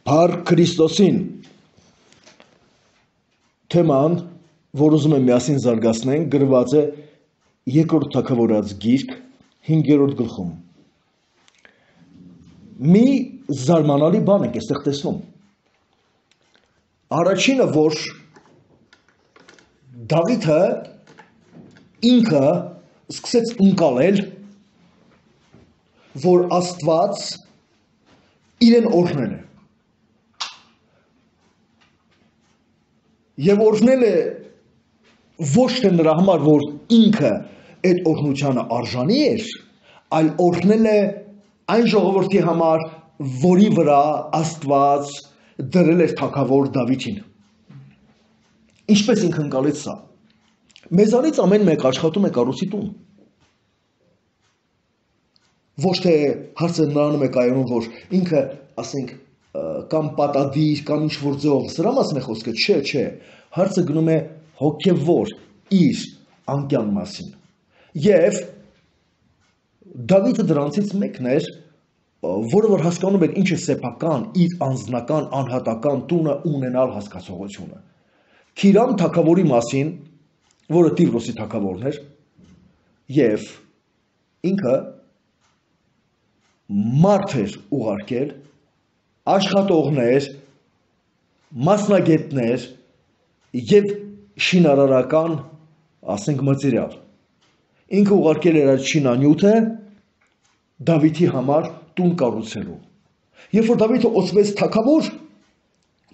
Փառք Քրիստոսին թեման, որ ուզում եմ միասին զարգացնենք, գրված է Երկրորդ Թագավորաց գիրք 5-րդ գլխում։ Մի զարմանալի բան ենք այստեղ տեսնում։ Առաջինը, որ Դավիթը ինքը սկսեց ընկալել, որ Աստված իրեն օրհնել է։ Եվ օրհնել է ոչ թե նրա համար, որ ինքը այդ օրհնությանը արժանի էր, այլ օրհնել է այն ժողովրդի համար, որի վրա Աստված դրել էր թագավոր Դավիթին։ Ինչպես ինքը ընկալեց սա։ Մեզանից ամեն մեկ աշխատում է կառուցի տուն։ Ոչ թե հարցը նրանում է կայանում, որ ինքը, ասենք, կամ պատադիր, կամ ինչ-որ ձևով, սրա մասին է խոսքը, չէ, հարցը գնում է հոգևոր իր անկյան մասին։ Եվ Դավիթը դրանցից մեկն էր, որը որ հասկանում էր ինչ է սեփական, իր անձնական, անհատական տունը ունենալ հասկացողությունը։ Քիրամ թագավորի մասին, որը Տիգրոսի թագավորն էր, եւ ինքը մարդ էր ուղարկել, աշխատողներ, մասնագետներ եւ շինարարական, ասենք, մատերիալ։ Ինքը ուղարկել էր այդ շինանյութը Դավիթի համար տուն կառուցելու։ Երբ որ Դավիթը օծվեց թագավոր,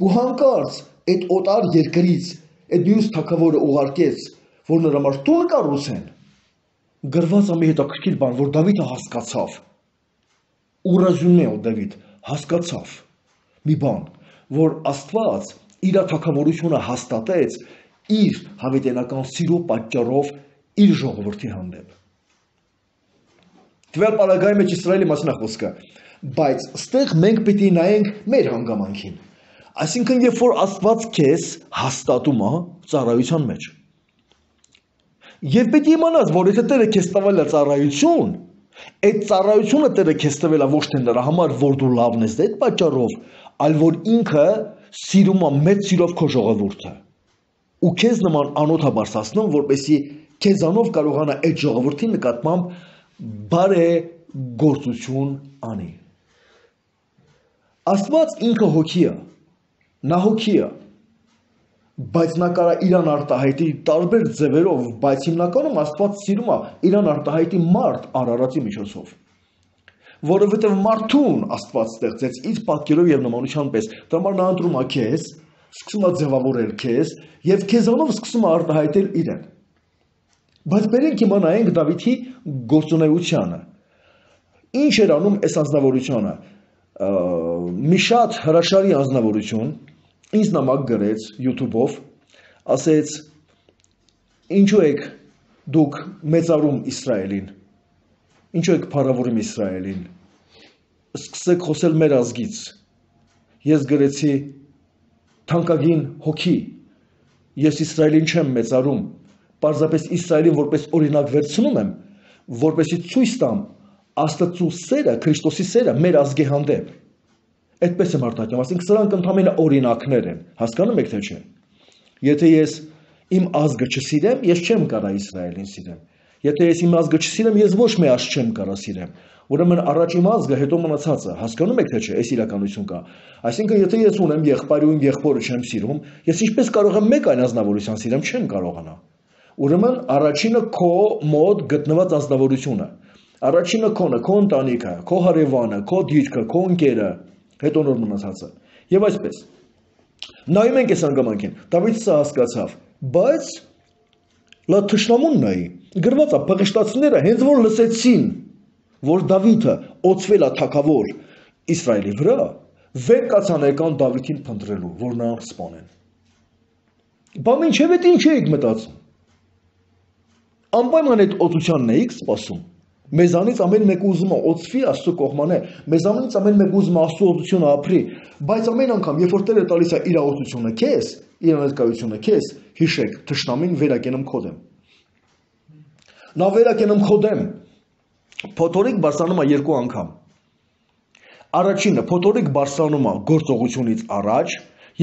ու հանկարծ այդ օտար երկրից այդ մյուս թագավորը ուղարկեց, որ նրա համար տուն կառուցեն, գրված է մի հետաքրքիր բան, որ Դավիթը հասկացավ։ Ուրազունե Դավիթ հասկացավ մի բան, որ Աստված իր թագավորությունը հաստատեց իր հավիտենական սիրո պատճառով իր ժողովրդի հանդեպ։ Տվյալ պարագայի մեջ Իսրայելի մասին է խոսքը, բայց ստեղ մենք պիտի նայենք մեր հանգամանքին։ Այսինքն, երբ որ Աստված քեզ հաստատում է ծառայության մեջ, եւ պիտի իմանաս, որ եթե Տերը քեզ տվել է ծառայություն, այդ ծառայությունը Տերը քեզ տվել է ոչ թե նրա համար, որ դու լավն ես այդ պատճառով, այլ որ ինքը սիրում է մեծ սիրով քո ժողովուրդը։ Ու քեզ նման անոթ է բարձրացնում, որպեսզի քեզանով կարողանա այդ ժողովրդի նկատմամբ բարեգործություն անի։ Աստված ինքը հոգի է, նա հոգի է, բայց նա կարա իրան արտահայտի տարբեր ձևերով, բայց հիմնականում Աստված սիրում է իրան արտահայտի մարդ արարածի միջոցով, որովհետև մարդուն Աստված ստեղծեց իր պատկերով եւ նմանության պես, դրա համար նա ընտրում է քեզ, սկսում է ձևավորել քեզ եւ քեզանով սկսում է արտահայտել իրեն։ Բայց բերենք հիմա նայենք Դավիթի գործունեությանը։ Ինչ էր անում այս անձնավորությունը։ Մի շատ հրաշալի անձնավորություն ինձ նամակ գրեց YouTube-ով, ասեց. ինչու եք դուք մեծարում Իսրայելին, ինչու եք փառավորում Իսրայելին, սկսեք խոսել մեր ազգից։ Ես գրեցի. թանկագին հոգի, ես Իսրայելին չեմ մեծարում, պարզապես Իսրայելին որպես օրինակ վերցնում եմ, որպեսզի ցույց տամ Աստծո սերը, Քրիստոսի սերը մեր ազգի հանդեպ։ Այդպես եմ արտահայտում, ասենք սրանք ընդհանրապես օրինակներ են, հասկանում եք թե չէ։ Եթե ես իմ ազգը չսիրեմ, ես չեմ կարա Իսրայելին սիրեմ։ Եթե ես իմ ազգը չսիրեմ, ես ոչ մի ազգ չեմ կարա սիրեմ։ Ուրեմն առաջ իմ ազգը, հետո մնացածը, հասկանում եք թե չէ, այս իրականություն կա։ Այսինքն, եթե ես ունեմ եղբայրը ու իմ եղբորը չեմ սիրում, ես ինչպես կարող եմ մեկ այլ անձնավորության սիրեմ, չեմ կարողանա։ Ուրեմն առաջինը քո մոտ գտնված անձնավորությունը, առաջինը քոնը, քո ընտանիքը, քո հարևանը, քո դիրքը, քո ընկերը, հետո նոր մնացածը։ Եվ այսպես։ Նայում ենք այս հանգամանքին, Դավիթը սա հասկացավ, բայց լա թշնամուն նայի, գրված է փղշտացիները հենց որ լսեցին, որ Դավիթը օծվել է թագավոր Իսրայելի վրա, վեր կացան եկան Դավիթին փնտրելու, որ նրան սպանեն։ Բա մինչև այդ ինչ էիք մտածում։ Անպայման այդ օծությանն էիք սպասում։ Մեզանից ամեն մեկը ուզում է օծվի Աստծո կողմանը, մեզանից ամեն մեկը ուզում է Աստծո օծությունը ապրի, բայց ամեն անգամ, երբ որ Տերը տալիս է իր օծությունը քեզ, իր ներկայությունը քեզ, հիշեք, թշնամին վերակենում քո դեմ։ Նա վերակենում քո դեմ, փոթորիկ բարձրանում է 2 անգամ։ Առաջինը փոթորիկ բարձրանում է գործողությունից առաջ,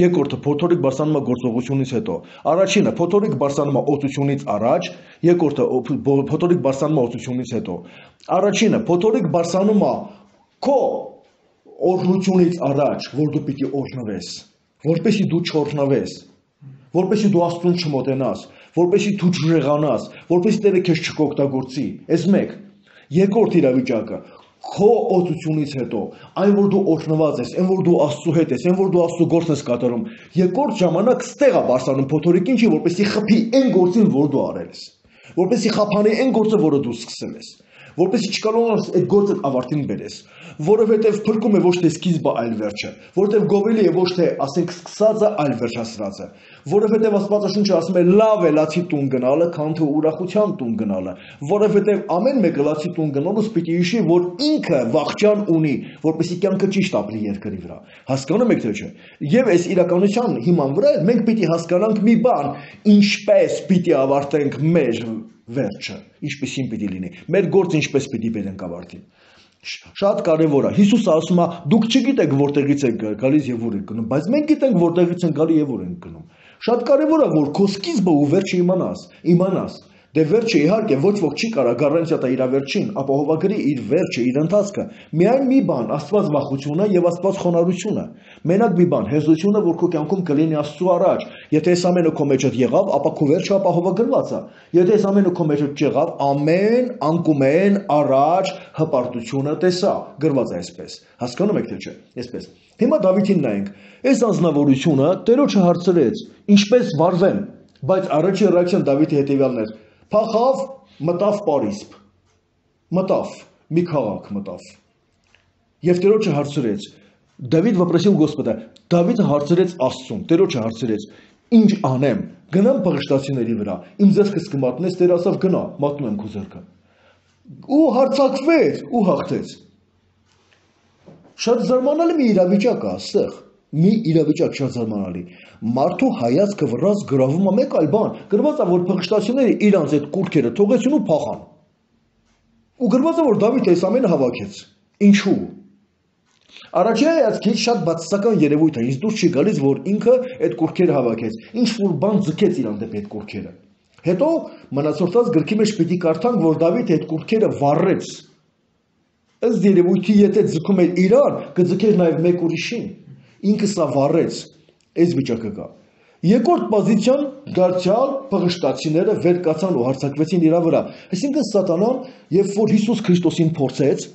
երկրորդը փոթորիկ բարձրանում է գործողությունից հետո։ Առաջինը փոթորիկ բարձրանում է օծությունից առաջ, երկրորդը փոթորիկ բարձրանում է օծությունից հետո։ Առաջինը փոթորիկ բարձրանում է քո օրհնությունից առաջ, որ դու պիտի օրհնվես, որպեսզի դու չօրհնվես, որպեսզի դու Աստծուն չմոտենաս, որպեսզի դու չժեղանաս, որպեսզի Տերը քեզ չկօգտագործի։ Այս մեկ։ Երկրորդ իրավիճակը քո օծությունից հետո, այն որ դու օրհնված ես, այն որ դու Աստծո հետ ես, այն որ դու Աստծո գործն ես կատարում, երկրորդ ժամանակ ստեղ է բարձրանում փոթորիկին, չի որպեսզի խփի այն գործին, որ դու արել ես, որպեսզի խափանի այն գործը, որը դու սկսել ես, որպեսզի չկարողանաս այդ գործը ավարտին բերես, որովհետև փրկում է ոչ թե սկիզբը, այլ վերջը, որովհետև գովելի է ոչ թե ասենք սկսածը, այլ վերջացրածը, որովհետև Աստվածաշունչը ասում է լավ է լացի տուն գնալը, քան թե ուրախության տուն գնալը, որովհետև ամեն մեկը լացի տուն գնալուց պիտի հիշի, որ ինքը վախճան ունի, որպեսզի կյանքը ճիշտ ապրի երկրի վրա։ Հասկանում եք թե չէ։ Եվ այս իրականության հիման վրա մենք պիտի հասկանանք մի բան, ինչպես պիտի ավարտենք մեր վերջը, ինչպեսին պիտի լինի, մեր գործը ինչպես պիտի բերենք ավարտին։ Շատ կարևոր է։ Հիսուսը ասում է, դուք չգիտեք որտեղից եք գալիս եւ ուր եք գնում, բայց մենք գիտենք որտեղից ենք գալի եւ ուր ենք գնում։ Շատ կարևոր է, որ քո սկիզբը ու վերջը իմանաս։ Դե վերջը իհարկե ոչ ոք չի կարող գարանտիա տա իր վերջին, ապահովագրի իր վերջը, իր ընթացքը։ Միայն մի բան, Աստված վախությունը եւ Աստված խոնարհությունը։ Մենակ մի բան, հեզությունը, որ քո կյանքում կլինի Աստծո առաջ։ Եթե այս ամենը քո մեջդ եղավ, ապա քո վերջը ապահովագրված է։ Եթե այս ամենը քո մեջդ չեղավ, ամեն անկումեն առաջ հպարտությունը տեսա, գրված է այսպես։ Հասկանում եք թե չէ։ Այսպես։ Հիմա Դավիթին նայենք։ Այս անձնավորությունը Տերոջը հարցրեց. ինչպես վարվեմ, բայց առաջին ռեակցիան Դավիթի հետևյալն էր. Փախավ, մտավ Պարիսպ, մտավ, մի քաղաք մտավ։ Եվ Տերոջը հարցրեց, Դավիթ վպրեսил Господа, Դավիթը հարցրեց Աստծուն, Տերոջը հարցրեց, ինչ անեմ, գնամ փղշտացիների վրա, իմ ձեռքս կմատնես, Տեր ասավ գնա, մատնում եմ քո ձեռքը։ Ու հարցակվեց, ու հաղթեց։ Շատ զարմանալի մի իրավիճակ է այստեղ։ Մի իրավիճակ շատ զարմանալի։ Մարդու հայացքը վրաց գրավում է մեկ այլ բան, գրված է, որ փղշտացիները իրանց այդ կուրքերը թողեցին ու փախան։ Ու գրված է, որ Դավիթը այս ամենը հավաքեց։ Ինչու՞։ Առաջին հայացքից շատ բացասական երևույթ է, ինձ դուրս չի գալիս, որ ինքը այդ կուրքերը հավաքեց։ Ինչ որ բան ձգեց իրան դեպի այդ կուրքերը։ Հետո մնացորդած գրքի մեջ պիտի կարդանք, որ Դավիթը այդ կուրքերը վառեց։ Ըստ երևույթի, եթե ձգում էր իրան, կձգեր նաև մեկ ուրիշին։ Ինքը սա վառեց, այս վիճակը կա։ Երկրորդ պոզիցիան դարձյալ փղշտացիները վեր կացան ու հարձակվեցին իր վրա։ Այսինքն Սատանան, երբ որ Հիսուս Քրիստոսին փորձեց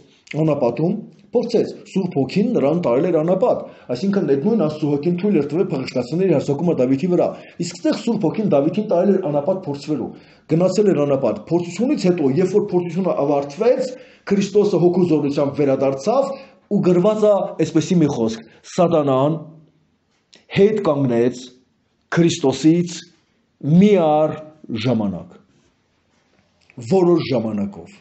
անապատում, փորձեց Սուրբ Հոգին նրան տարել էր անապատ։ Այսինքն այդ նույն Աստծո Հոգին թույլ էր տվել փղշտացիների հարձակումը Դավիթի վրա։ Իսկ այդտեղ Սուրբ Հոգին Դավիթին տարել էր անապատ փորձվելու։ Գնացել էր անապատ։ Փորձությունից հետո, երբ որ փորձությունը ավարտվեց, Քրիստոսը հոգու զորությամբ վերադարձավ ու գրված է այսպեսի մի խոսք. Սատանան հետ կանգնեց Քրիստոսից միառ ժամանակ, որոշ ժամանակով։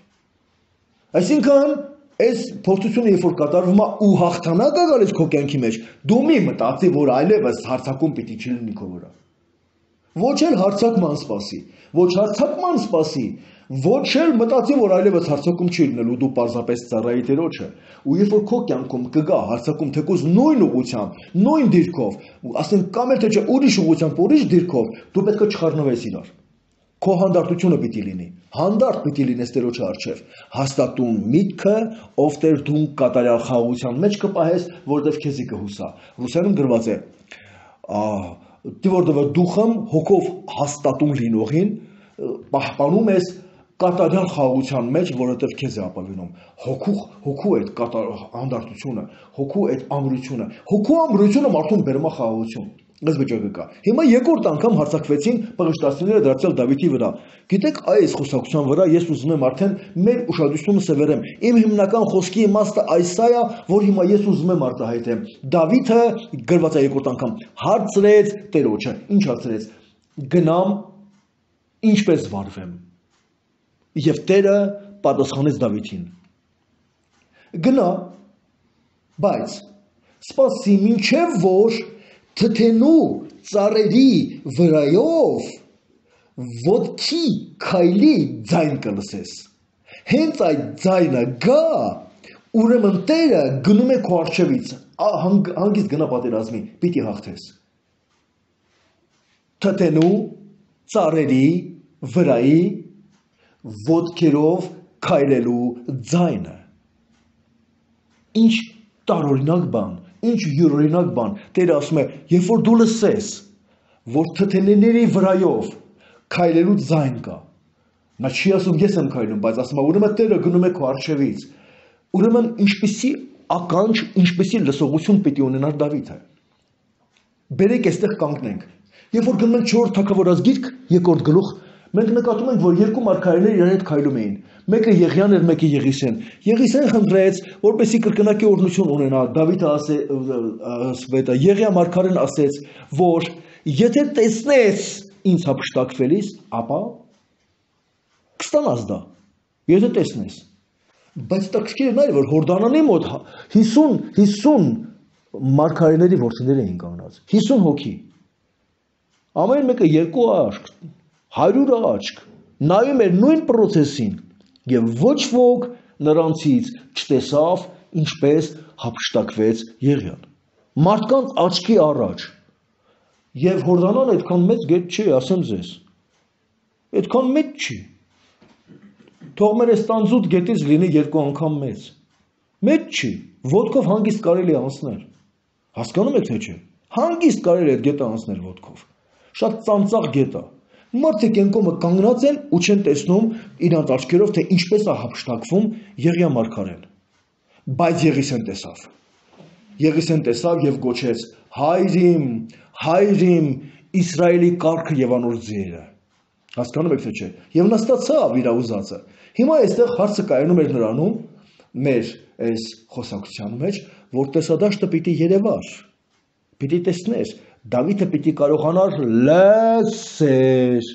Այսինքն այս փորձությունը երբ որ կատարվում է ու հաղթանակ է գալիս քո կյանքի մեջ, դու մի մտածի, որ այլևս հարցակում պիտի չլինի քո վրա։ Ոչ էլ հարցակման սպասի, ոչ հարցակման սպասի, ոչ էլ մտածի, որ այլևս հարցակում չի լինելու, դու պարզապես ծառայի Տերոջը։ Ու երբ որ քո կյանքում կգա հարցակում թեկուզ նույն ուղղությամբ, նույն դիրքով, ասենք կամ էլ թե չէ ուրիշ ուղղությամբ, ուրիշ դիրքով, դու պետք է չխառնվես իրար։ Քո հանդարտությունը պիտի լինի, հանդարտ պիտի լինես Տերոջի առջև, հաստատուն միտքը, ով Տեր դու կատարյալ խաղաղության մեջ կպահես, որտեվ քեզի կհուսա։ Ռուսերեն գրված է. Տիվորդովը դուխում հոգով հաստատուն լինողին պահպանում ես կատարյալ խաղաղության մեջ, որովհետև քեզ է ապավինում։ Հոգու այդ հանդարտությունը, հոգու այդ ամրությունը, հոգու ամրությունը մարդուն բերում է խաղաղություն։ Այս վիճակը կա։ Հիմա երկրորդ անգամ հարձակվեցին փղշտացիները դարձյալ Դավիթի վրա։ Գիտեք, այս խոսակցության վրա ես ուզում եմ արդեն մեր ուշադրությունը սևեռեմ։ Իմ հիմնական խոսքի իմաստը այս է, որ հիմա ես ուզում եմ արտահայտեմ։ Դավիթը գրված է երկրորդ անգամ հարցրեց Տերոջը։ Ինչ հարցրեց։ Գնամ, ինչպես վարվեմ։ Եվ Տերը պատասխանեց Դավիթին. Գնա, բայց սպասի մինչև որ թթենու ծառերի վրայով ոտքի քայլի ձայն կլսես։ Հենց այդ ձայնը գա ուրեմն Տերը գնում է քո առջևից, հանգիստ գնա պատերազմի, պիտի հաղթես։ Թթենու, ծառերի, վրայի, ոտքերով քայլելու ձայնը։ Ինչ տարօրինակ բան, ինչ յուրօրինակ բան, Տերը ասում է, երբ որ դու լսես, որ թթեների վրայով քայլելու ձայն կա, նա չի ասում ես եմ քայլում, բայց ասում է ուրեմն Տերը գնում է քո առջևից, ուրեմն ինչպիսի ականջ, ինչպիսի լսողություն պիտի ունենար Դավիթը։ Բերեք այստեղ կանգնենք։ Երբ որ գնում ենք 4 թագավորազգիրք, 2-րդ գլուխ, մենք նկատում ենք, որ երկու մարգարեներ իրար հետ քայլում էին։ Մեկը Եղիան էր, մեկը Եղիսեն։ Եղիսեն խնդրեց, որպեսզի կրկնակի օրհնություն ունենա։ Դավիթը ասեց, Եղիա մարգարեն ասեց, որ եթե տեսնես ինձ հափշտակվելիս, ապա կստանաս դա, եթե տեսնես։ Բայց տակսկիրը նա էր, որ Հորդանանի մոտ 50 մարգարեների որդիներ էին կանգնած, 50 հոգի։ Ամեն մեկը 2 աչք, 100 աչք, նայում էր նույն պրոցեսին և ոչ ոք նրանցից չտեսավ, ինչպես հափշտակվեց Եղիան։ Մարդկանց աչքի առաջ։ Եվ Հորդանան այդքան մեծ գետ չի, ասեմ ձեզ։ Այդքան մեծ չի։ Թող մեր այս տանձուտ գետից լինի 2 անգամ մեծ։ Մեծ չի, ոտքով հանգիստ կարելի անցնել։ Հասկանում եք թե չէ։ Հանգիստ կարելի է այդ գետը անցնել ոտքով։ Շատ ծանծաղ գետ է։ Մարդիկ անկոմը կանգնած են ու չեն տեսնում իրանց աչքերով, թե ինչպես է հափշտակվում Եղիա մարգարեն։ Բայց Եղիսեն տեսավ։ Եղիսեն տեսավ եւ գոչեց. Հայրիմ, հայրիմ, Իսրայելի կառքը եւ անոր ձիերը։ Հասկանում եք թե չէ։ Եվ նա ստացավ իր ուզածը։ Հիմա այստեղ հարցը կայանում էր նրանում, մեր այս խոսակցության մեջ, որ տեսադաշտը պիտի երևար, պիտի տեսներ, Դավիթը պիտի կարողանար լսեր։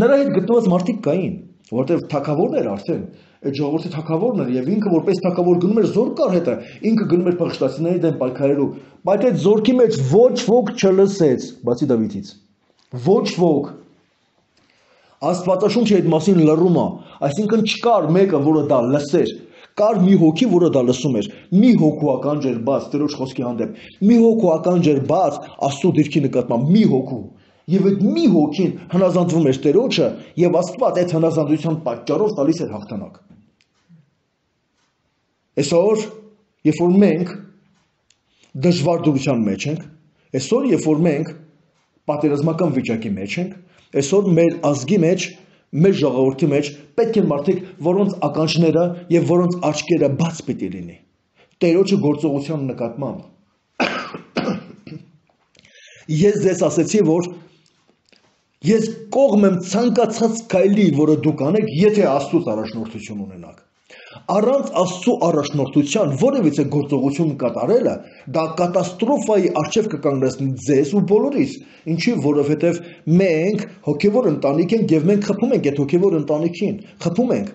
Նրա հետ գտնված մարդիկ կային, որտեղ թագավորն էր արդեն, այդ ժողովրդի թագավորն էր եւ ինքը որպես թագավոր գնում էր զորքար հետը, ինքը գնում էր փախստացիների դեմ պայքարելու, բայց այդ զորքի մեջ ոչ ոք չլսեց, բացի Դավիթից։ Ոչ ոք։ Աստվածաշունչը այդ մասին լռում է, այսինքն չկար մեկը, որը դա լսեր։ Կար մի հոգի, որը դա լսում էր, մի հոգու ականջ էր բաց Տերոջ խոսքի հանդեպ, մի հոգու ականջ էր բաց Աստծո դիրքի նկատմամբ, մի հոգու, եւ այդ մի հոգին հնազանդվում էր Տերոջը, եւ Աստված այդ հնազանդության պատճառով տալիս էր հաղթանակ։ Այսօր, երբ որ մենք դժվար դուրության մեջ ենք, այսօր, երբ որ մենք պատերազմական վիճակի մեջ ենք, այսօր մեր ազգի մեջ, մեր ժողովրդի մեջ պետք է մարդիկ, որոնց ականջները եւ որոնց աչքերը բաց պիտի լինի Տերոջը գործողության նկատմամբ։ Ես ձեզ ասեցի, որ ես կողմ եմ ցանկացած քայլի, որը դուք անեք, եթե Աստծուց առաջնորդություն ունենաք։ Առանց Աստծո առաջնորդության որևիցե գործողություն կատարելը դա կատաստրոֆայի առջև կկանգնեցնի ձեզ ու բոլորիս, ինչի որովհետև մենք հոգևոր ընտանիք ենք եւ մենք խփում ենք այդ հոգևոր ընտանիքին, խփում ենք,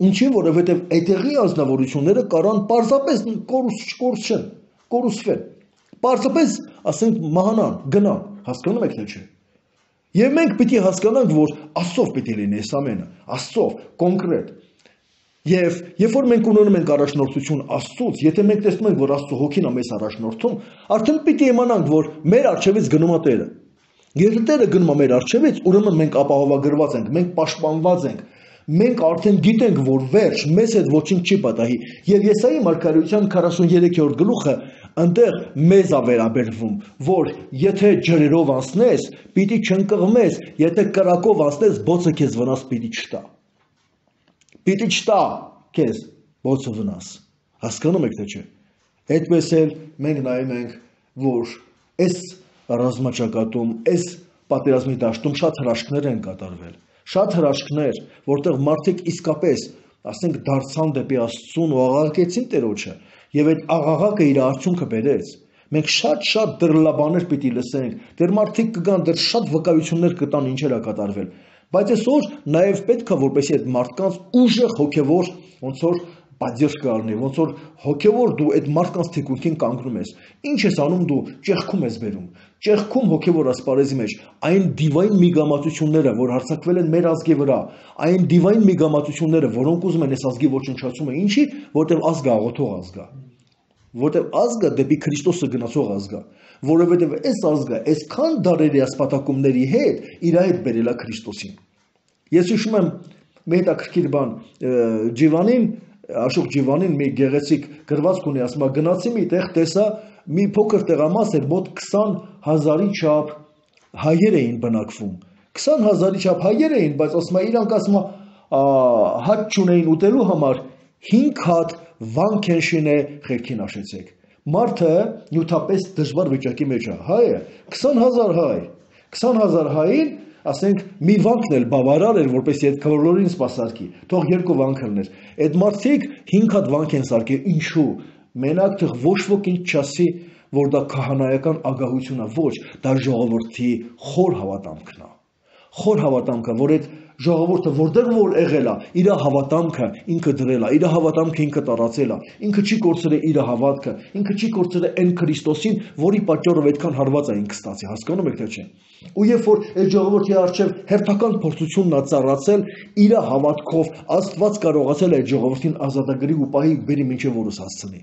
ինչի որովհետև այդտեղի ազնվորությունները կարան պարզապես կորուսվեն, պարզապես ասենք մահանան, գնան, հասկանում եք թե չէ։ Եվ մենք պիտի հասկանանք, որ Աստծով պիտի լինի այս ամենը, Աստծով կոնկրետ։ Եվ երբ որ մենք ունենում ենք առաջնորդություն Աստծուց, եթե մենք տեսնում ենք, որ Աստծո հոգին է մեզ առաջնորդում, արդեն պիտի իմանանք, որ մեր առջևից գնում է Տերը։ Եթե Տերը գնում է մեր առջևից, ուրեմն մենք ապահովագրված ենք, մենք պաշտպանված ենք։ Մենք արդեն գիտենք, որ վերջ մեզ հետ ոչինչ չի պատահի։ Եվ Եսայի մարգարեության 43-րդ գլուխը այնտեղ մեզ է վերաբերվում, որ եթե ջրերով անցնես, պիտի չընկղմես, եթե կրակով անցնես, բոցը քեզ վնաս պիտի չտա։ Պիտի չտա քեզ բոցը վնաս։ Հասկանում եք թե չէ։ Այդպես էլ մենք նայում ենք, որ այս ռազմաճակատում, այս պատերազմի դաշտում շատ հրաշքներ են կատարվել։ Շատ հրաշքներ, որտեղ մարդիկ իսկապես, ասենք, դարձան դեպի Աստծուն ու աղաղակեցին Տերոջը, եւ այդ աղաղակը իր արդյունքը բերեց։ Մենք շատ դրլաբաներ պիտի լսենք, դեռ մարդիկ կգան, դեռ շատ վկայություններ կտան ինչեր է կատարվել։ Բայց այսօր նաև պետք է որպեսզի այդ մարդկանց ուժեղ հոգևոր ոնց որ պատժ կառնի, ոնց որ հոգևոր դու այդ մարդկանց թիկունքին կանգնում ես, ինչ ես անում դու, ճեղքում ես բերում, ճեղքում հոգևոր ասպարեզի մեջ, այն դիվայն միգամածությունները, որ հարձակվել են մեր ազգի վրա, այն դիվայն միգամածությունները, որոնք ուզում են այս ազգի ոչնչացումը, ինչի, որտեղ ազգը աղոթող ազգ է, որտեղ ազգը դեպի Քրիստոսը գնացող ազգ է, որովհետև այս ազգը այսքան դարերի ասպատակումների հետ իր հետ բերել է Քրիստոսին։ Ես հիշում եմ մի հետաքրքիր բան, Ջիվանին, Աշոկ Ջիվանին մի գեղեցիկ գրվածք ունի, ասում է գնացի մի տեղ տեսա մի փոքր տեղամաս էր, մոտ 20,000-ի չափ հայեր էին բնակվում, 20,000-ի չափ հայեր էին, բայց ասում է իրանք ասում է հաց չունեին ուտելու համար 5 հատ վանք են շինե խելքին աշեցեք։ Մարդը նյութապես դժվար վիճակի մեջ է, հայ է, 20,000 հայ, 20,000 հային, ասենք մի վանքն էլ բավարար էր, որպեսզի այդ քվորլորին սպասարկի, թող 2 վանք լներ։ Այդ մարդիկ 5 հատ վանք են սարքել, ինչու։ Մենակ թող ոչ ոք ինչ չասի, որ դա քահանայական ագահություն է, ոչ, դա ժողովրդի խոր հավատամքն է։ Խոր հավատամքը, որ այդ ժողովուրդը որտեղ որ եղել է, իր հավատամքը ինքը դրել է, իր հավատամքը ինքը տարածել է, ինքը չի կորցրել իր հավատքը, ինքը չի կորցրել այն Քրիստոսին, որի պատճառով այդքան հարված է ինքը ստացի, հասկանում եք թե չէ։ Ու երբ որ այդ ժողովրդի առջև հերթական փորձությունն է ծառացել, իր հավատքով Աստված կարողացել է այդ ժողովրդին ազատագրի ու պահի բերի մինչև որս հասցնի։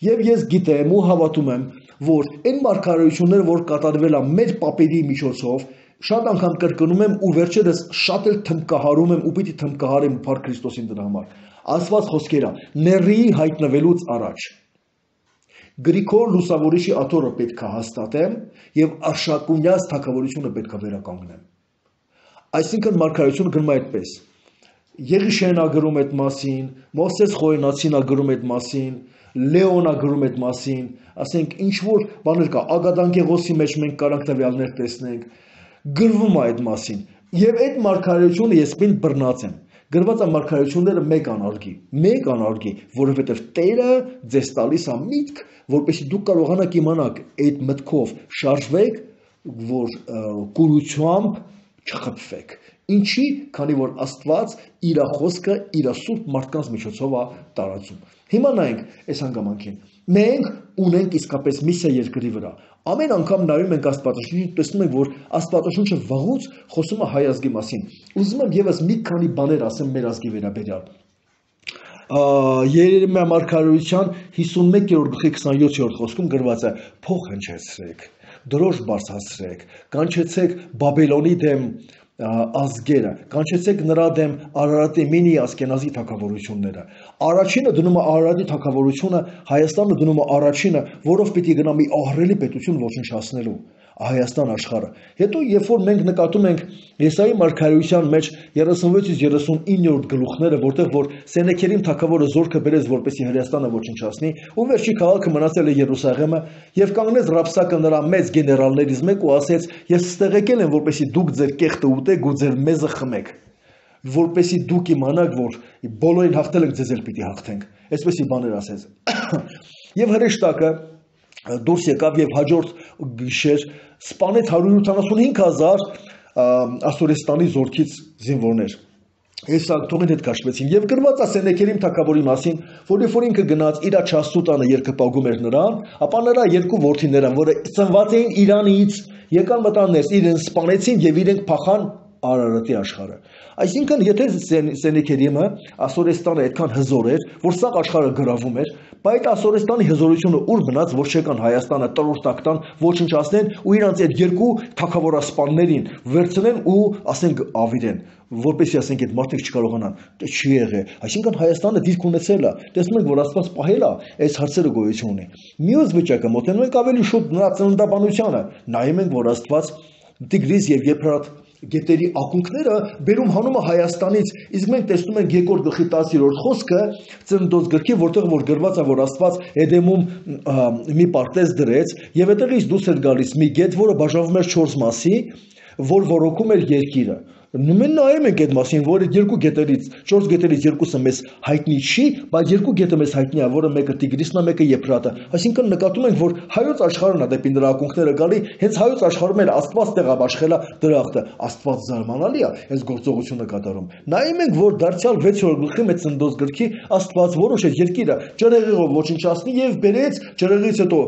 Եվ ես գիտեմ ու հավատում եմ, որ այն մարգարեությունները, որ կատարվել է մեր պապերի միջոցով, շատ անգամ կրկնում եմ ու վերջերս շատ էլ թմկահարում եմ ու պիտի թմկահարեմ Փառք Քրիստոսին դրա համար։ Աստված խոսքերը ների հայտնվելուց առաջ Գրիգոր Լուսավորիչի աթոռը պետք է հաստատեմ եւ Արշակունյաց թագավորությունը պետք է վերականգնեմ։ Այսինքն մարգարեությունը գրում է այդպես։ Եղիշենա գրում այդ մասին, Մովսես Խոյնացին գրում այդ մասին, Լեոնա գրում այդ մասին, ասենք ինչ որ բաներ կա, Ագադանկեղոսի մեջ մենք կարանք տվյալներ տեսնենք, գրվում է այդ մասին։ Եվ այդ մարգարեությունը ես պին բռնած եմ։ Գրված է մարգարեությունները մեկ անարգի, որովհետև Տերը ձեզ տալիս է միտք, որպեսզի դուք կարողանաք իմանաք այդ մտքով շարժվեք, որ կուրությամբ չխփվեք։ Ինչի, քանի որ Աստված իր խոսքը իր սուրբ մարդկանց միջոցով է տարածում։ Հիմա նայենք այս հանգամանքին։ Մենք ունենք իսկապես միսիա երկրի վրա։ Ամեն անգամ նայում ենք Աստվածաշունչին, տեսնում ենք, որ Աստվածաշունչը վաղուց խոսում է հայ ազգի մասին։ Ուզում եմ եւս մի քանի բաներ ասեմ մեր ազգի վերաբերյալ։ Երեմիա մարգարեության 51-րդ 27-րդ խոսքում գրված է. փող հնչեցրեք, դրոշ բարձրացրեք, կանչեցեք Բաբելոնի դեմ ազգերը, կանչեցեք նրա դեմ Արարատի Մինի Ասկենազի թագավորությունները։ Առաջինը դնում է Արարատի թագավորությունը, Հայաստանը դնում է առաջինը, որով պիտի գնա մի ահռելի պետություն ոչնչացնելու Հայաստան աշխարհը։ Հետո երբ որ մենք նկատում ենք Եսայի մարգարեության մեջ 36-ից 39-րդ գլուխները, որտեղ որ Սենեքերիմ թագավորը զորքը բերեց, որպեսզի Հրեաստանը ոչնչացնի, ու վերջի քաղաքը մնացել է Երուսաղեմը, եւ կանգնեց Ռաբսակը նրա մեծ գեներալներից մեկ ու ասեց. ես ստեղ եկել եմ, որպեսզի դուք ձեր կեղտը ուտեք ու ձեր մեզը խմեք, որպեսզի դուք իմանաք, որ բոլորին հաղթել ենք, ձեզ էլ պիտի հաղթենք։ Այսպեսի բաներ ասեց։ Եվ հրեշտակը դուրս եկավ եւ հաջորդ գիշեր սպանեց 175,000 Ասորեստանի զորքից զինվորներ։ Հեսա թողին հետ քաշվեցին եւ գրված է Սենեքերիմ թագավորի մասին, որ երբ որ ինքը գնաց իր չաստու տանը երկը պագում էր նրան, ապա նրա երկու որդիները, որը ծնված էին Իրանից, եկան մտան ներս, իրեն սպանեցին եւ իրենք փախան Արարատի աշխարհը։ Այսինքն, եթե Սենեքերիմը Ասորեստանը այդքան հզոր էր, որ սաղ աշխարհը գրավում էր, բայց Ասորեստանի հզորությունը ուր մնաց, որ չեկան Հայաստանը տրորտակ տան, ոչնչացնեն ու իրանց այդ երկու թագավորասպաններին վերցնեն ու ասենք ավիրեն, որպեսզի ասենք այդ մարդիկ չկարողանան, դա չի եղել։ Այսինքն Հայաստանը դիրք ունեցել է, տեսնում ենք, որ Աստված պահել է այս հարցերը գոյություն ունի։ Մյուս վիճակը մոտենում ենք ավելի շուտ նրա ծննդաբանությանը, նայում ենք, որ Աստված Տիգրիս եւ Եփրատ գետերի ակունքները բերում հանում է Հայաստանից, իսկ մենք տեսնում ենք երկրորդ գլխի 10-րդ խոսքը Ծննդոց գրքի, որտեղ որ գրված է, որ Աստված Էդեմում մի պարտեզ դրեց եւ այդտեղից դուրս էր գալիս մի գետ, որը բաժանվում էր 4 մասի, որ ռոքում էր երկիրը։ Նույն նայում ենք այդ մասին, որը երկու գետերից, 4 գետերից երկուսը մեզ հայտնի չի, բայց երկու գետը մեզ հայտնի է, որը մեկը Տիգրիսն է, մեկը Եփրատը։ Այսինքն նկատում ենք, որ հայոց աշխարհն է դեպի նրա ակունքները գալի, հենց հայոց աշխարհում էլ Աստված տեղաբաշխել է դրախտը։ Աստված զարմանալի է այս գործողությունը կատարում։ Նայում ենք, որ դարձյալ 6-րդ գլխի մեջ Ծննդոց գրքի Աստված որոշեց երկիրը ջրեղեղով ոչնչացնի եւ բերեց ջրեղից հետո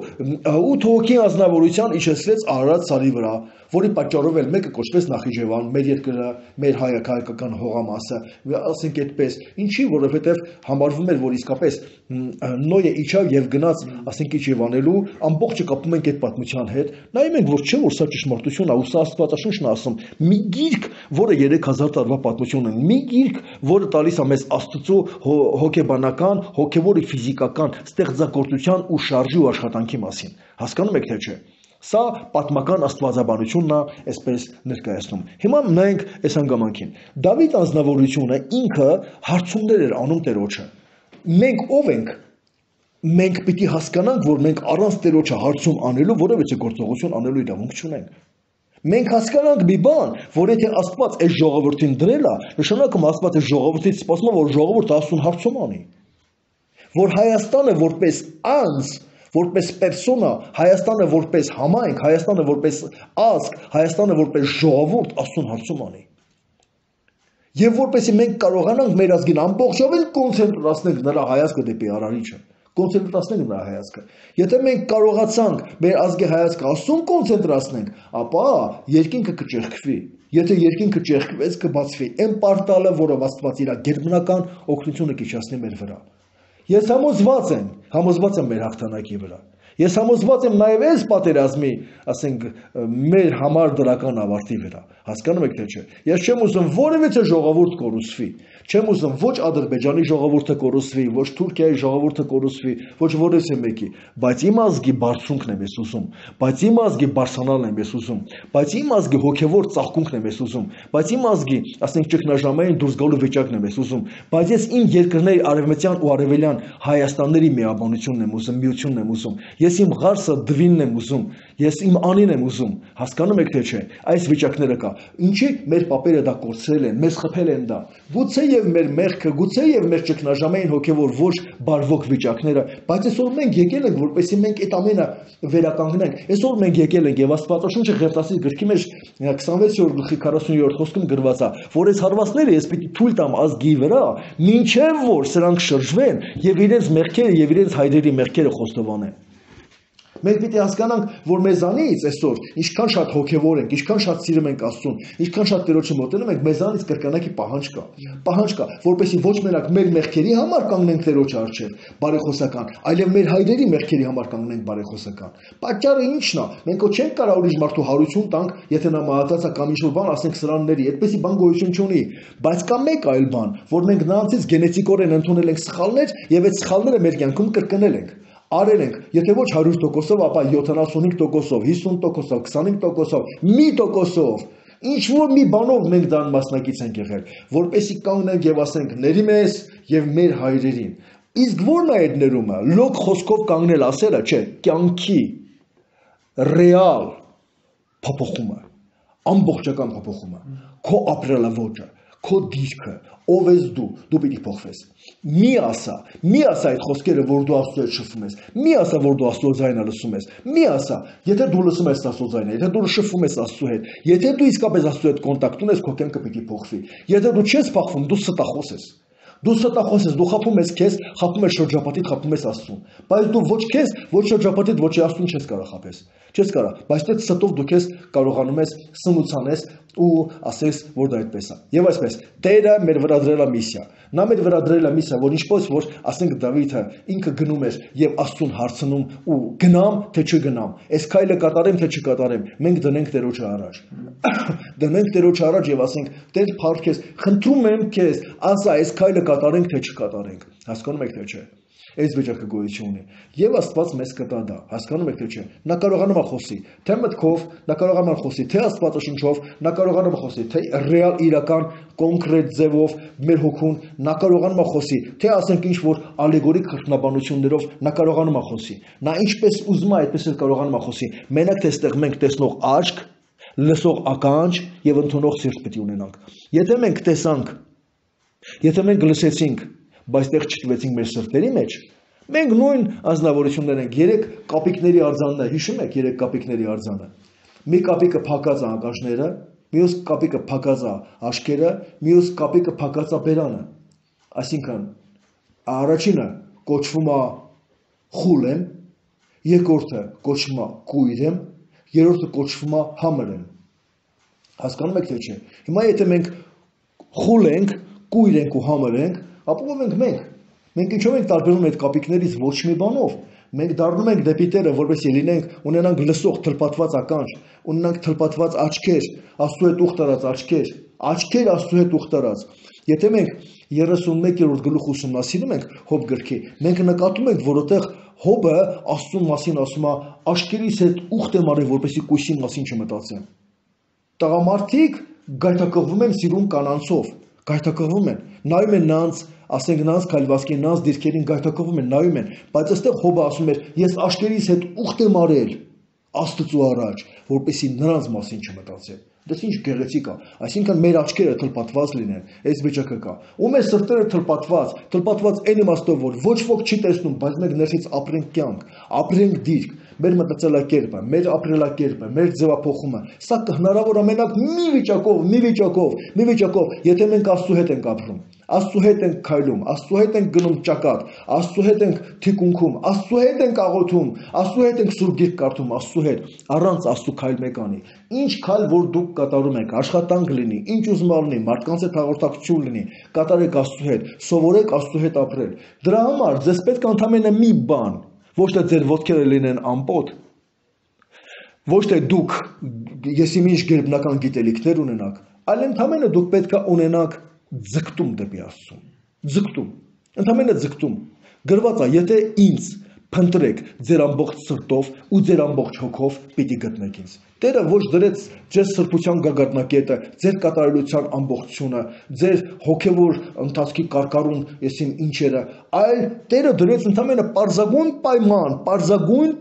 8 հոգի ազնվորության իջեցրեց Արարատ սարի վրա, որի պատճառով էլ մեկը կոչվեց Նախիջևան, մեր երկրը, մեր հայկական հողամասը, ասենք այդպես, ինչի, որովհետև համարվում էր, որ իսկապես Նոյը իջավ եւ գնաց, ասենք Իջևանելու, ամբողջը կապում ենք այդ պատմության հետ, նայում ենք, որ չէ, որ սա ճշմարտություն է, ու սա Աստվածաշունչն է ասում, մի գիրք, որը 3000 տարվա պատմություն է, մի գիրք, որը տալիս է մեզ Աստծո հոգեբանական, հոգեվոր ֆիզիկական ստեղծագործության ու շարժի ու աշխատանքի մասին, հասկանում եք թե չէ։ Սա պատմական աստվածաբանությունն է, այսպես ներկայացնում։ Հիմա նայենք այս հանգամանքին։ Դավիթ անձնավորությունը ինքը հարցումներ էր անում Տերոջը։ Մենք ով ենք։ Մենք պիտի հասկանանք, որ մենք առանց Տերոջը հարցում անելու որևէ գործողություն անելու իրավունք չունենք։ Մենք հասկանանք մի բան, որ եթե Աստված այս ժողովրդին դրել է, նշանակում Աստված այս ժողովրդից սպասում է, որ ժողովուրդը Աստծուն հարցում անի։ Որ Հայաստանը որպես անձ, որպես պերսոնա, Հայաստանը որպես համայնք, Հայաստանը որպես ազգ, Հայաստանը որպես ժողովուրդ Աստծուն հարցում անի։ Եվ որպեսզի մենք կարողանանք մեր ազգին ամբողջովին կոնցենտրացնել նրա հայացքը դեպի Արարիչը, կոնցենտրացնել նրա հայացքը։ Եթե մենք կարողացանք մեր ազգի հայացքը Աստծուն կոնցենտրացնենք, ապա երկինքը կճեղքվի։ Եթե երկինքը ճեղքվեց, կբացվի այն պարտալը, որով Աստված իր գերբնական օգնությունը կիչացնի մեր վրա։ Ես համոզված եմ մեր հաղթանակի վրա։ Ես համոզված եմ նաև այս պատերազմի, ասենք, մեր համար դրական ավարտի վրա։ Հասկանում եք թե չէ։ Ես չեմ ուզում որևէ ժողովուրդ կորուսվի։ Չեմ ուզում ոչ Ադրբեջանի ժողովուրդը կորուսվի, ոչ Թուրքիայի ժողովուրդը կորուսվի, ոչ որևէ մեկի, բայց իմ ազգի բարձունքն եմ ես ուզում, բայց իմ ազգի բարձրանալն եմ ես ուզում, բայց իմ ազգի հոգևոր ծաղկունքն եմ ես ուզում, բայց իմ ազգի, ասենք, ճգնաժամային դուրս գալու վիճակն եմ ես ուզում, բայց ես իմ երկրների արևմտյան ու արևելյան Հայաստանների միաբանությունն եմ ուզում, միությունն եմ ուզում, ես իմ ղարսը դվինն եմ ուզում, ես իմ անին եմ ուզում, հասկանում եք թե չէ, այս վիճակները կա, ինչի մեր պապերը դա կորցրել են, մեզ խփել են դա, գուցե եւ մեր մեղքը, գուցե եւ մեր ճգնաժամային հոգեվոր ոչ բարվոք վիճակները, բայց այսօր մենք եկել ենք, որպեսզի մենք այդ ամենը վերականգնենք, այսօր մենք եկել ենք եւ Աստվածաշունչը Ղևտասի գրքի մեջ 26-րդ գլխի 47-րդ խոսքում գրված է, որ այս հարվածները ես պիտի թույլ տամ ազգի վրա, մինչեւ որ սրանք շրջվեն եւ իրենց մեղքերը եւ իրենց հայրերի մեղքերը խոստովանեն։ Մենք պիտի հասկանանք, որ մեզանից այսօր ինչքան շատ հոգևոր ենք, ինչքան շատ սիրում ենք Աստծուն, ինչքան շատ Տերոջը մոտենում ենք, մեզանից կրկնակի պահանջ կա, որպեսզի ոչ մենակ մեր մեղքերի համար կանգնենք Տերոջը առջև բարեխոսական, այլև մեր հայրերի մեղքերի համար կանգնենք բարեխոսական։ Պատճառը ի՞նչն է։ Մենք չենք կարող ուրիշ մարդու հարություն տանք, եթե նա մահացած է կամ ինչ-որ բան, ասենք սրանների, այդպեսի բան գոյություն չունի, բայց կա մեկ այլ բան, որ մենք նրանցից գենետիկորեն ընդունել ենք սխալներ եւ այդ սխալները մեր կյանքում կրկնել ենք։ Արել ենք, եթե ոչ 100%, ապա 75%, 50%, 25%, 1%, ինչ-որ մի բանով մենք դրան մասնակից ենք եղել, որպեսզի կանգնենք եւ ասենք ների մեզ եւ մեր հայրերին։ Իսկ ո՞րն է այդ ներումը։ Լոկ խոսքով կանգնել ասելը, չէ, կյանքի ռեալ փոփոխումը, ամբողջական փոփոխումը, քո ապրելաոճը, քո դիրքը, ով ես դու պիտի փոխվես։ Մի ասա այդ խոսքերը, որ դու Աստծո հետ շփվում ես։ Մի ասա, որ դու Աստծո ձայնը լսում ես։ Մի ասա, եթե դու լսում ես Աստծո ձայնը, եթե դու շփվում ես Աստծո հետ, եթե դու իսկապես Աստծո հետ կոնտակտ ունես, քո կյանքը պիտի փոխվի։ Եթե դու չես փոխվում, դու ստախոս ես։ Դու ստախոս ես, դու խփում ես քեզ, խփում ես շրջապատիդ, խփում ես Աստծուն։ Բայց դու ոչ քեզ, ոչ շրջապատիդ, ոչ Աստծուն չես կարող խփես։ Չես կարող, բայց այդ ստով դու քեզ կարողանում ես սնուցանես ու ասես, որ դա այդպես է։ Եվ այսպես, Տերը մեր վրա դրել է միսիա։ Նա մեր վրա դրել է միսիա, որ ինչպես որ ասենք Դավիթը ինքը գնում էր եւ Աստծուն հարցնում ու գնամ թե չգնամ։ Այս քայլը կատարեմ թե չկատարեմ։ Մենք դնենք Տերոջը առաջ։ Դնենք Տերոջը առաջ եւ ասենք, Տեր փառքես, խնդրում եմ քեզ, ասա այս քայլը կատարենք թե չկատարենք։ Հասկանում եք թե չէ։ Այս վիճակը գոյություն ունի։ Եվ Աստված մեզ կտա դա, հասկանում եք թե չէ։ Նա կարողանում է խոսի, թե մտքով, նա կարողանում է խոսի, թե Աստվածաշնչով, նա կարողանում է խոսի, թե ռեալ իրական կոնկրետ ձևով մեր հոգուն, նա կարողանում է խոսի, թե ասենք ինչ որ ալեգորիկ խրտնաբանություններով նա կարողանում է խոսի։ Նա ինչպես ուզում է, այդպես էլ կարողանում է խոսի։ Մենակ թե այստեղ մենք տեսնող աչք, լսող ականջ եւ ընդունող սիրտ պետք է ունենանք։ Եթե մենք տեսանք, եթե մենք լսեցինք, բայց տեղ չտվեցինք մեր սրտերի մեջ, մենք նույն անձնավորություններ ենք։ 3 կապիկների արձանն է, հիշում եք 3 կապիկների արձանը։ Մի կապիկը փակած է ականջները, մյուս կապիկը փակած է աչքերը, մյուս կապիկը փակած է բերանը։ Այսինքն առաջինը կոչվում է խուլ եմ, երկրորդը կոչվում է կույր եմ, երրորդը կոչվում է համր եմ։ Հասկանում եք թե չէ։ Հիմա եթե մենք խուլ ենք, կույր ենք ու համր ենք, ապա ով ենք մենք։ Մենք ինչով ենք տարբերվում այդ կապիկներից ոչ մի բանով։ Մենք դառնում ենք դեպի Տերը, որպեսզի ունենանք լսող թլպատված ականջ, ունենանք թլպատված աչքեր, Աստծո հետ ուխ տարած աչքեր, Աստծո հետ ուխ տարած։ Եթե մենք 31-րդ գլուխ ուսումնասիրում ենք Հոբ գրքի, մենք նկատում ենք, որ այդտեղ Հոբը Աստծո մասին ասում է, աշկերիս հետ ուխտ եմ արել, որպեսզի կույսի մասին չմտածեմ։ Տղամարդիկ գայթակղվում են սիրուն կանանցով, գայթակղվում են, նայում են նրանց, ասենք նրանց քայլվածքին, նրանց դիրքերին գայթակղվում են, նայում են, բայց այստեղ Հոբը ասում էր, ես աշկերիս հետ ուխտ եմ արել Աստծո առաջ, որպեսզի նրանց մասին չմտածեմ։ Դες ինչ գեղեցիկ է, այսինքն մեր աչքերը թլպատված լինեն, այս վիճակը կա։ Ու մեր սրտերը թլպատված այն իմաստով, որ ոչ ոք չի տեսնում, բայց մենք ներսից ապրենք կյանք, ապրենք դիրք, մեր մտածելակերպը, մեր ապրելակերպը, մեր ձևափոխումը, սա հնարավոր է մենակ մի վիճակով, եթե մենք Աստծո հետ ենք ապրում, Աստծո հետ ենք քայլում, Աստծո հետ ենք գնում ճակատ, Աստծո հետ ենք թիկունքում, Աստծո հետ ենք աղոթում, Աստծո հետ ենք սուրբ գիրք կարդում, Աստծո հետ, առանց Աստծո քայլ մեկանի։ Ինչ քայլ որ դուք կատարում եք, աշխատանք լինի, ինչ ուզում լինի, մարդկանց հետ հաղորդակցություն լինի, կատարեք Աստծո հետ, սովորեք Աստծո հետ ապրել։ Դրա համար ձեզ պետք է ընդամենը մի բան, ոչ թե ձեր ոտքերը լինեն ամպոտ, ոչ թե դուք եսիմինչ գերբնական գիտելիքներ ունենաք, այլ ընդամենը դուք պետք է ունենաք ձգտում դեպի Աստծուն, ձգտում, ընդամենը ձգտում, գրված է, եթե ինձ փնտրեք ձեր ամբողջ սրտով ու ձեր ամբողջ հոգով պիտի գտնեք ինձ։ Տերը ոչ դրեց ձեր սրբության գագաթնակետը, ձեր կատարելության ամբողջությունը, ձեր հոգևոր ընթացքի կարկառուն եսիմ ինչերը, այլ Տերը դրեց ընդամենը պարզագույն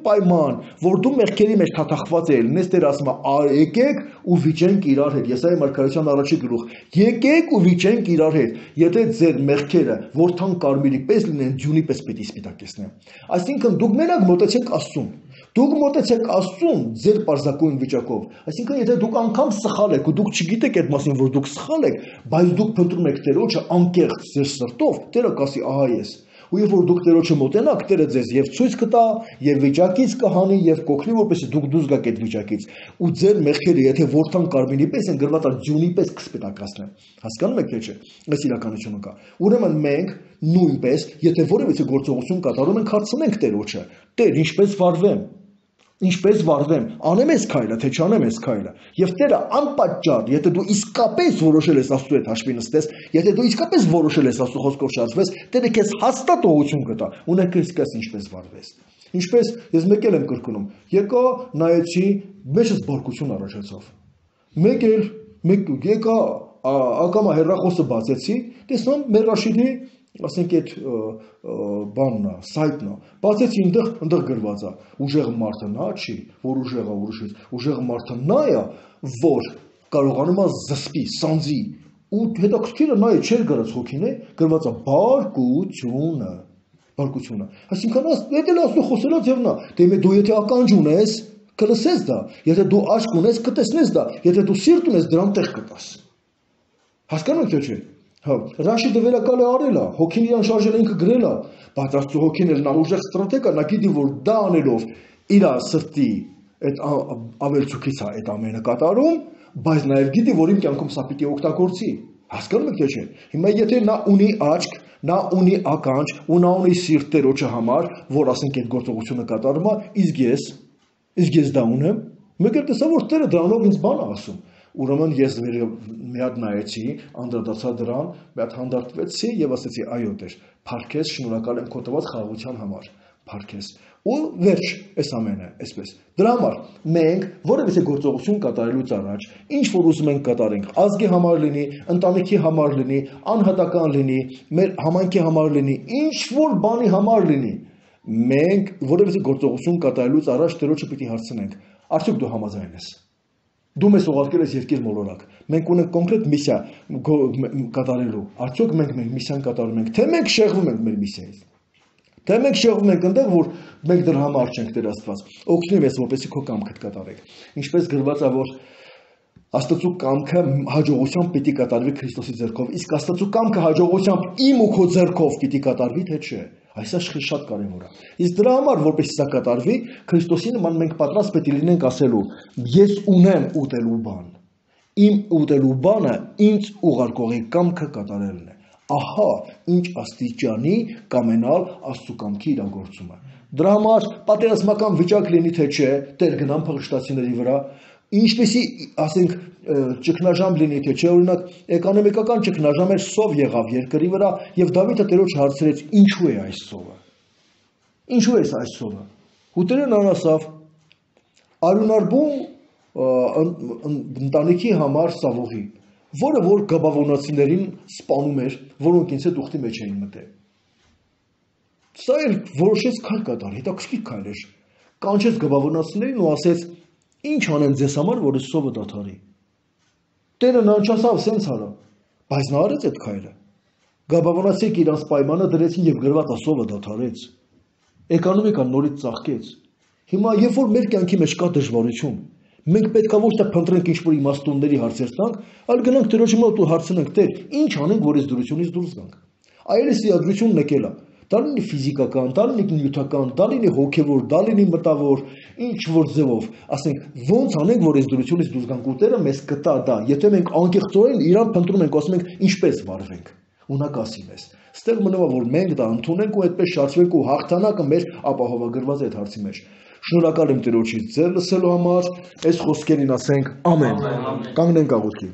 պայման, որ դու մեղքերի մեջ թաթախված ես, նես Տերը ասում է, եկեք ու վիճենք իրար հետ, Եսայի մարգարեության առաջի գլուխ, եկեք ու վիճենք իրար հետ, եթե ձեր մեղքերը որթան կարմիրի պես լինեն, ձյունի պես պիտի սպիտակեցնեմ։ Այսինքն դուք մենակ մոտեցեք Աստծուն, դուք մոտեցեք Աստծուն ձեր պարզագույն վիճակով, այսինքն եթե դուք անգամ սխալ եք ու դուք չգիտեք այդ մասին, որ դուք սխալ եք, բայց դուք փնտրում եք Տերոջը անկեղծ ձեր սրտով, Տերը կասի ահա ես։ Ու երբ որ դուք Տերոջը մոտենաք, Տերը ձեզ եւ ցույց կտա, եւ վիճակից կհանի եւ կօգնի, որպեսզի դուք դուրս գաք այդ վիճակից։ Ու ձեր մեղքերը, եթե որթան կարմիրի պես են, գրված է ձյունի պես կսպիտակացնեն։ Հասկանում եք թե չէ։ Այս իրականությունը կա։ Ուրեմն մենք նույնպես, եթե որևիցե գործողություն կատարում ենք, հարցնենք Տերոջը. Տեր, ինչպես վարվեմ, անեմ այս քայլը, թե չանեմ այս քայլը։ Եվ Տերը անպատճառ, եթե դու իսկապես որոշել ես Աստծո հետ հաշվի նստես, եթե դու իսկապես որոշել ես Աստծո խոսքով շարժվես, Տերը քեզ հաստատ ուղղություն կտա, ու ներքես իսկապես ինչպես վարվես։ Ինչպես ես մեկ էլ եմ կրկնում, եկա նայեցի, մեջս բարկություն առաջացավ։ Եկա ակամա հեռախոսը բացեցի, տեսնում Մերաշիդի, ասենք այդ բանն է, սայթն է, բացեցի այնտեղ գրված է, ուժեղ մարդը նա չի, որ ուժեղ է ուրիշից, ուժեղ մարդը նա է, որ կարողանում է զսպի, սանձի, ու հետաքրքիրը նա է չէր գրած հոգին է, գրված է բարկությունը, այսինքն այդ էլ Աստծո խոսելա ձևն է, դե դու եթե ականջ ունես, կլսես դա, եթե դու աչք ունես, կտեսնես դա, եթե դու սիրտ ունես, դրան տեղ կտաս։ Հասկանում եք թե չէ։ Հա, Ռաշիդը վերակալ է արել է, հոգին իրան շարժել ինքը գրել է, բայց Աստծո հոգին էլ նա ուժեղ ստրատեգ է, նա գիտի, որ դա անելով իր սրտի այդ ավելցուկից է այդ ամենը կատարում, բայց նաև գիտի, որ իմ կյանքում սա պիտի օգտագործի։ Հասկանում եք թե չէ։ Հիմա եթե նա ունի աչք, նա ունի ականջ, ու նա ունի սիրտ Տերոջը համար, որ ասենք այդ գործողությունը կատարում է, իսկ ես դա ունեմ, մեկ էլ տեսա, որ Տերը դրանով ինձ բան է ասում։ Ուրեմն ես մի հատ նայեցի, անդրադարձա դրան, մի հատ հանդարտվեցի եւ ասեցի, այո Տեր, փառքես, շնորհակալ եմ քո տված խաղաղության համար, փառքես։ Ու վերջ, այս ամենը, այսպես։ Դրա համար մենք որևիցե գործողություն կատարելուց առաջ, ինչ որ ուզում ենք կատարենք, ազգի համար լինի, ընտանիքի համար լինի, անհատական լինի, մեր համայնքի համար լինի, ինչ որ բանի համար լինի, մենք որևիցե գործողություն կատարելուց առաջ Տերոջը պիտի հարցնենք, արդյոք դու համաձայն ես։ Դու մեզ ուղարկել ես երկիր մոլորակ։ Մենք ունենք կոնկրետ միսիա կատարելու։ Արդյոք մենք մեր միսիան կատարում ենք, թե մենք շեղվում ենք մեր միսիայից։ Թե մենք շեղվում ենք այնտեղ, որ մենք դրա համար չենք Տեր Աստված։ Օգնի մեզ, որպեսզի քո կամքդ կատարենք։ Ինչպես գրված է, որ Աստծո կամքը հաջողությամբ պիտի կատարվի Քրիստոսի ձեռքով, իսկ Աստծո կամքը հաջողությամբ իմ ու քո ձեռքով պիտի կատարվի, թե չէ։ Այս աշխարհը շատ կարևոր է։ Իսկ դրա համար, որպեսզի սա կատարվի, Քրիստոսի նման մենք պատրաստ պետք է լինենք ասելու. ես ունեմ ուտելու բան։ Իմ ուտելու բանը ինձ ուղարկողի կամքը կատարելն է։ Ահա ինչ աստիճանի կամենալ Աստծո կամքի իրագործումը։ Դրա համար պատերազմական վիճակ լինի թե չէ, Տեր գնամ փղշտացիների վրա, ինչպեսի, ասենք, ճգնաժամ լինի թե չէ, օրինակ, էկոնոմիկական ճգնաժամ էր, սով եղավ երկրի վրա, եւ Դավիթը Տերոջ հարցրեց. ինչու է այս սովը։ Ինչու է այս սովը։ Ու Տերը նրան ասավ. արյունարբու ընտանիքի համար Սավողի, որը որ գաբավոնացիներին սպանում էր, որոնք ինձ հետ ուխտի մեջ էին մտել։ Սա էլ որոշեց քայլ կատարել, հետաքրքիր քայլ էր։ Կանչեց գաբավոնացիներին ու ասեց. ինչ անեմ ձեզ համար, որ այս սովը դադարի։ Տերը նրան չասավ, սենց արա, բայց նա արեց այդ քայլը։ Գաբավոնացիք իրանց պայմանը դրեցին եւ գրված է սովը դադարեց։ Էկոնոմիկան նորից ծաղկեց։ Հիմա երբ որ մեր կյանքի մեջ կա դժվարություն, մենք պետքա ոչ թե փնտրենք ինչ-որ իմաստունների հարցեր տանք, այլ գնանք Տերոջի մոտ ու հարցնենք. Տեր, ինչ անենք, որ այս դրությունից դուրս գանք։ Այլևս իրադրությունն եկել է։ Դա լինի ֆիզիկական, դա լինի նյութական, դա լինի հոգևոր, դա լինի մտավոր, ինչ որ ձևով, ասենք, ոնց անենք, որ այս դրությունից դուրս գանք, ու Տերը մեզ կտա դա, եթե մենք անկեղծորեն իրան փնտրում ենք, ասում ենք, ինչպես վարվենք, ու նա կասի մեզ։ Ստեղ մնա որ մենք դա ընդունենք ու այդպես շարժվենք ու հաղթանակը մեր ապահովագրված է այդ հարցի մեջ։ Շնորհակալ եմ Տերոջից ձեր լսելու համար, այս խոսքերին ասենք ամեն։ Կանգնենք աղոթքի։